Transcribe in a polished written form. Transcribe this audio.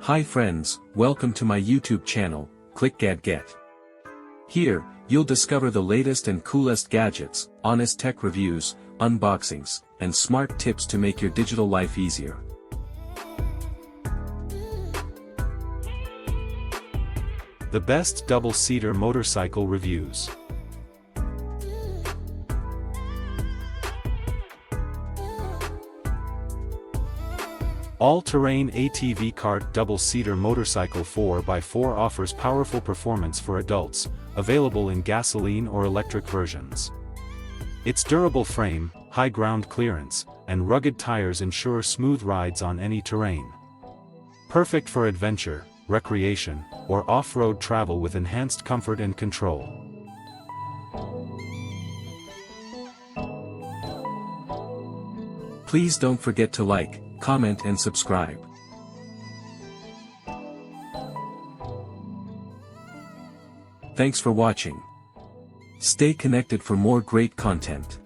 Hi friends, welcome to my YouTube channel, clickgatget. Here, you'll discover the latest and coolest gadgets, honest tech reviews, unboxings, and smart tips to make your digital life easier. The best double-seater motorcycle reviews. All-terrain ATV Kart double-seater motorcycle 4x4 offers powerful performance for adults, available in gasoline or electric versions. Its durable frame, high ground clearance, and rugged tires ensure smooth rides on any terrain. Perfect for adventure, recreation, or off-road travel with enhanced comfort and control. Please don't forget to like, comment and subscribe. Thanks for watching. Stay connected for more great content.